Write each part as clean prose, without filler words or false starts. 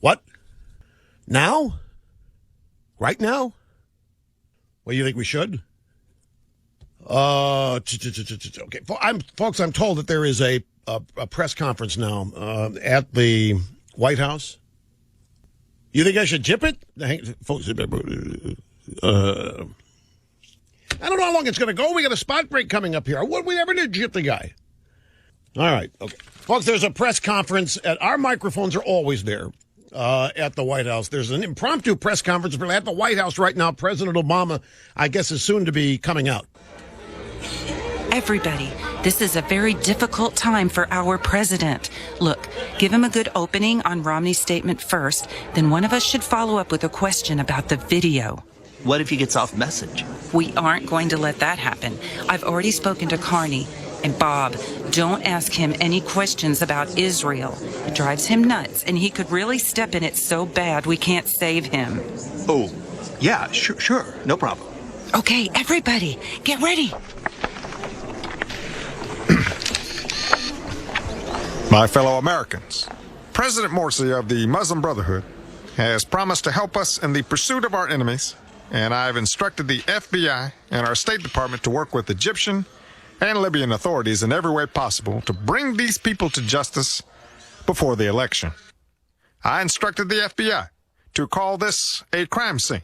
What? Now? Right now? Well, you think we should? Okay. Folks, I'm told that there is a press conference now at the White House. You think I should jip it? Folks, I don't know how long it's going to go. We got a spot break coming up here. Would we ever jip the guy? All right. Okay. Folks, there's a press conference. Our microphones are always there at the White House. There's an impromptu press conference at the White House right now. President Obama, I guess, is soon to be coming out. Everybody, this is a very difficult time for our president. Look, give him a good opening on Romney's statement first, then one of us should follow up with a question about the video. What if he gets off message? We aren't going to let that happen. I've already spoken to Carney. And Bob, don't ask him any questions about Israel. It drives him nuts, and he could really step in it so bad we can't save him. Oh, yeah, sure, no problem. Okay, everybody, get ready. My fellow Americans, President Morsi of the Muslim Brotherhood has promised to help us in the pursuit of our enemies, and I've instructed the FBI and our State Department to work with Egyptian and Libyan authorities in every way possible to bring these people to justice before the election. I instructed the FBI to call this a crime scene,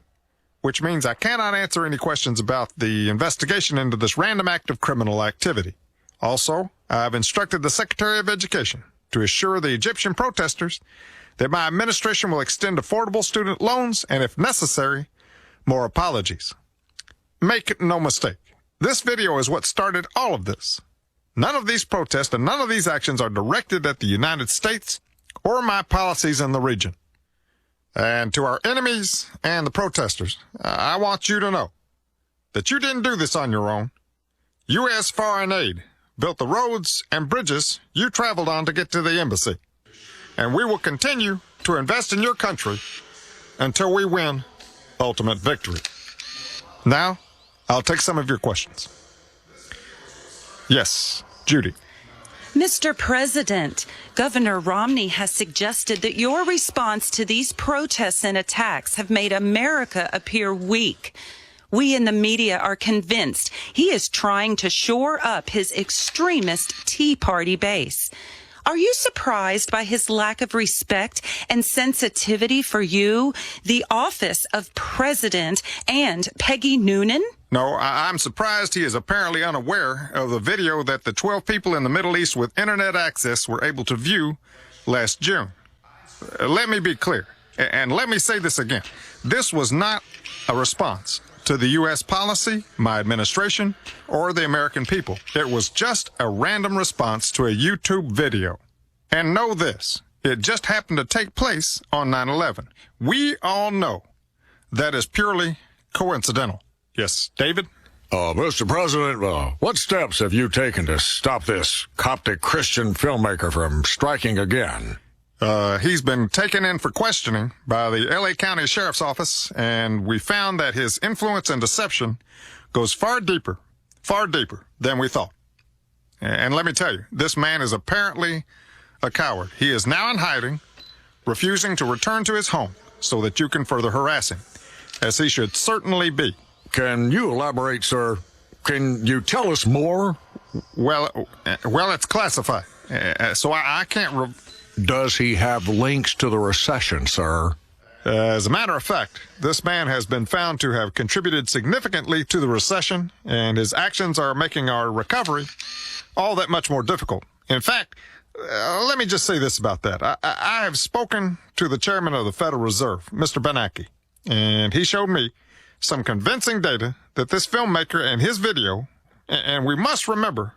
which means I cannot answer any questions about the investigation into this random act of criminal activity. Also, I've instructed the Secretary of Education to assure the Egyptian protesters that my administration will extend affordable student loans and, if necessary, more apologies. Make no mistake, this video is what started all of this. None of these protests and none of these actions are directed at the United States or my policies in the region. And to our enemies and the protesters, I want you to know that you didn't do this on your own. U.S. foreign aid built the roads and bridges you traveled on to get to the embassy. And we will continue to invest in your country until we win ultimate victory. Now, I'll take some of your questions. Yes, Judy. Mr. President, Governor Romney has suggested that your response to these protests and attacks have made America appear weak. We in the media are convinced he is trying to shore up his extremist Tea Party base. Are you surprised by his lack of respect and sensitivity for you, the office of president, and Peggy Noonan? No, I'm surprised he is apparently unaware of the video that the 12 people in the Middle East with internet access were able to view last June. Let me be clear, and let me say this again. This was not a response to the U.S. policy, my administration, or the American people. It was just a random response to a YouTube video. And know this, it just happened to take place on 9/11. We all know that is purely coincidental. Yes, David? Mr. President, what steps have you taken to stop this Coptic Christian filmmaker from striking again? He's been taken in for questioning by the L.A. County Sheriff's Office, and we found that his influence and deception goes far deeper than we thought. And let me tell you, this man is apparently a coward. He is now in hiding, refusing to return to his home so that you can further harass him, as he should certainly be. Can you elaborate, sir? Can you tell us more? Well, it's classified, so I can't... Does he have links to the recession, sir? As a matter of fact, this man has been found to have contributed significantly to the recession, and his actions are making our recovery all that much more difficult. In fact, let me just say this about that. I have spoken to the chairman of the Federal Reserve, Mr. Bernanke, and he showed me some convincing data that this filmmaker and his video, and we must remember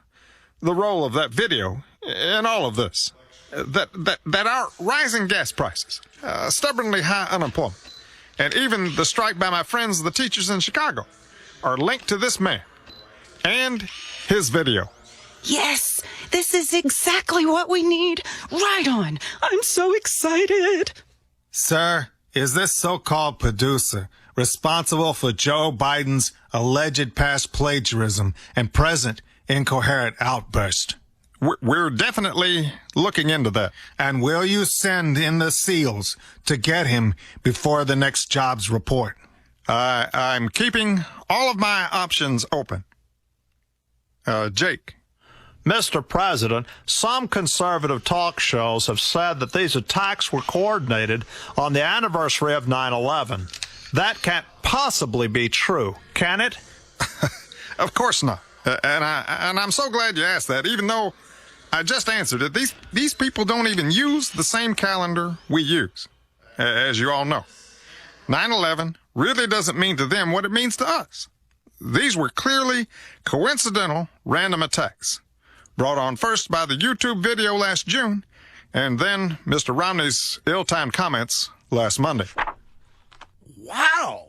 the role of that video in all of this, that our rising gas prices, stubbornly high unemployment, and even the strike by my friends, the teachers in Chicago, are linked to this man and his video. Yes, this is exactly what we need. Right on. I'm so excited. Sir, is this so-called producer responsible for Joe Biden's alleged past plagiarism and present incoherent outburst? We're definitely looking into that. And will you send in the SEALs to get him before the next jobs report? I'm keeping all of my options open. Jake. Mr. President, some conservative talk shows have said that these attacks were coordinated on the anniversary of 9/11. That can't possibly be true, can it? Of course not. And I'm so glad you asked that, even though I just answered it. These people don't even use the same calendar we use, as you all know. 9/11 really doesn't mean to them what it means to us. These were clearly coincidental random attacks, brought on first by the YouTube video last June, and then Mr. Romney's ill-timed comments last Monday. Wow.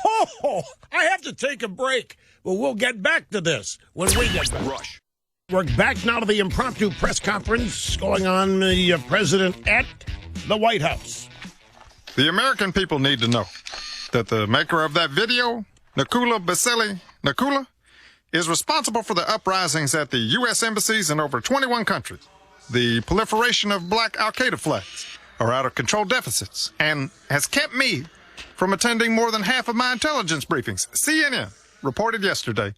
Oh, I have to take a break, but we'll get back to this when we get back. Rush. We're back now to the impromptu press conference going on the president at the White House. The American people need to know that the maker of that video, Nakula Basili Nakula, is responsible for the uprisings at the U.S. embassies in over 21 countries, the proliferation of black Al-Qaeda flags, our out-of-control deficits, and has kept me from attending more than half of my intelligence briefings. CNN reported yesterday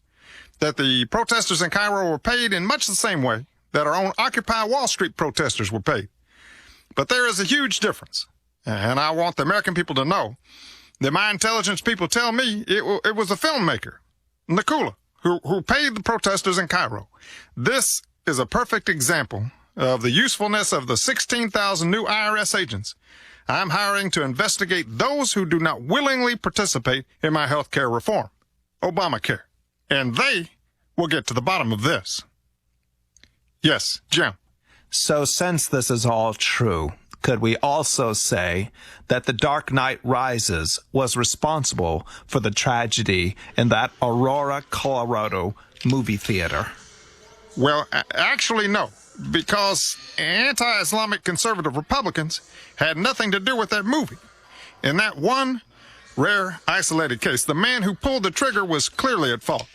that the protesters in Cairo were paid in much the same way that our own Occupy Wall Street protesters were paid. But there is a huge difference, and I want the American people to know that my intelligence people tell me it was a filmmaker, Nakula, who paid the protesters in Cairo. This is a perfect example of the usefulness of the 16,000 new IRS agents I'm hiring to investigate those who do not willingly participate in my health care reform, Obamacare. And they will get to the bottom of this. Yes, Jim. So since this is all true, could we also say that The Dark Knight Rises was responsible for the tragedy in that Aurora, Colorado movie theater? Well, actually, no, because anti-Islamic conservative Republicans had nothing to do with that movie. In that one rare, isolated case, the man who pulled the trigger was clearly at fault.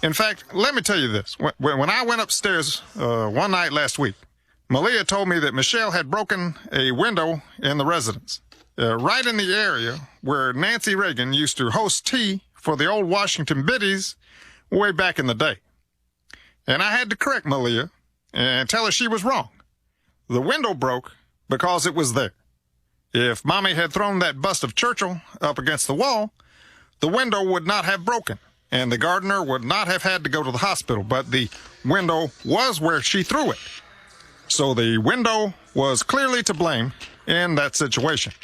In fact, let me tell you this. When I went upstairs one night last week, Malia told me that Michelle had broken a window in the residence, right in the area where Nancy Reagan used to host tea for the old Washington biddies way back in the day. And I had to correct Malia and tell her she was wrong. The window broke because it was there. If Mommy had thrown that bust of Churchill up against the wall, the window would not have broken, and the gardener would not have had to go to the hospital, but the window was where she threw it. So the window was clearly to blame in that situation.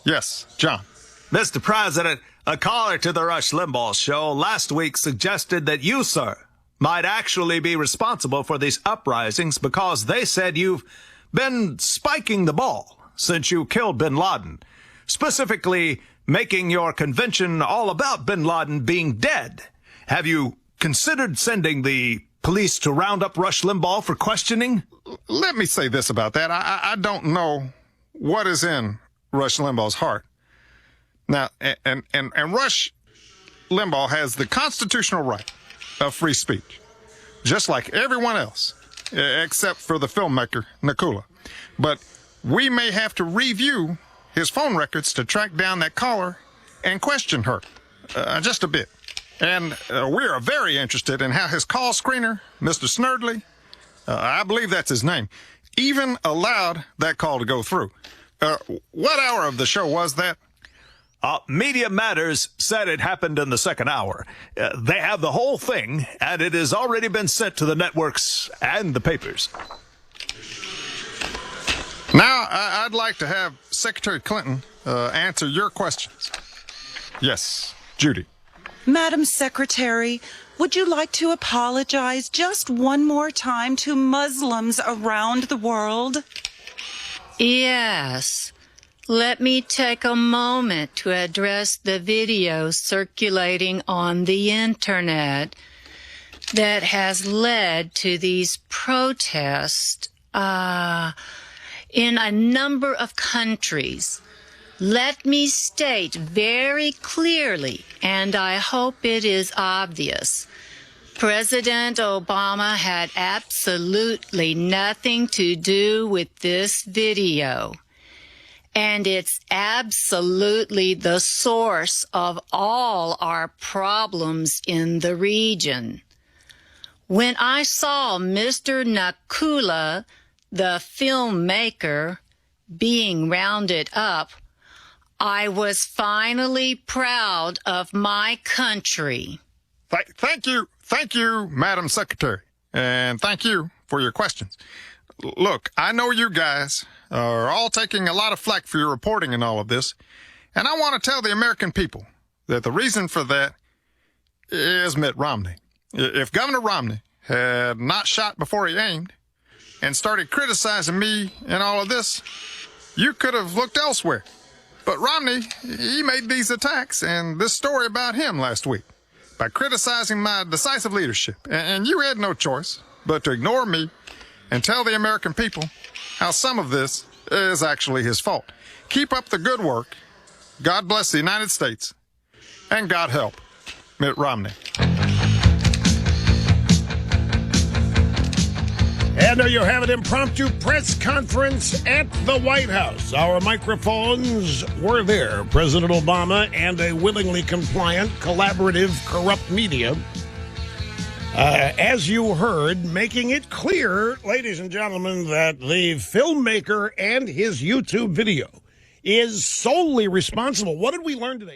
Yes, John. Mr. President, a caller to the Rush Limbaugh show last week suggested that you, sir, might actually be responsible for these uprisings because they said you've been spiking the ball since you killed bin Laden, specifically making your convention all about bin Laden being dead. Have you considered sending the police to round up Rush Limbaugh for questioning? Let me say this about that. I don't know what is in Rush Limbaugh's heart. Now, and Rush Limbaugh has the constitutional right of free speech, just like everyone else, except for the filmmaker, Nakula. But we may have to review his phone records to track down that caller and question her just a bit. And we are very interested in how his call screener, Mr. Snerdley, I believe that's his name, even allowed that call to go through. What hour of the show was that? Media Matters said it happened in the second hour. They have the whole thing, and it has already been sent to the networks and the papers. Now, I'd like to have Secretary Clinton answer your questions. Yes, Judy. Madam Secretary, would you like to apologize just one more time to Muslims around the world? Yes. Let me take a moment to address the video circulating on the internet that has led to these protests in a number of countries. Let me state very clearly, and I hope it is obvious, President Obama had absolutely nothing to do with this video. And it's absolutely the source of all our problems in the region. When I saw Mr. Nakula, the filmmaker, being rounded up, I was finally proud of my country. Thank you, Madam Secretary, and thank you for your questions. Look, I know you guys are all taking a lot of flack for your reporting and all of this, and I want to tell the American people that the reason for that is Mitt Romney. If Governor Romney had not shot before he aimed and started criticizing me and all of this, you could have looked elsewhere. But Romney, he made these attacks and this story about him last week by criticizing my decisive leadership. And you had no choice but to ignore me and tell the American people how some of this is actually his fault. Keep up the good work. God bless the United States. And God help Mitt Romney. And there you have it, impromptu press conference at the White House. Our microphones were there. President Obama and a willingly compliant, collaborative, corrupt media. As you heard, making it clear, ladies and gentlemen, that the filmmaker and his YouTube video is solely responsible. What did we learn today?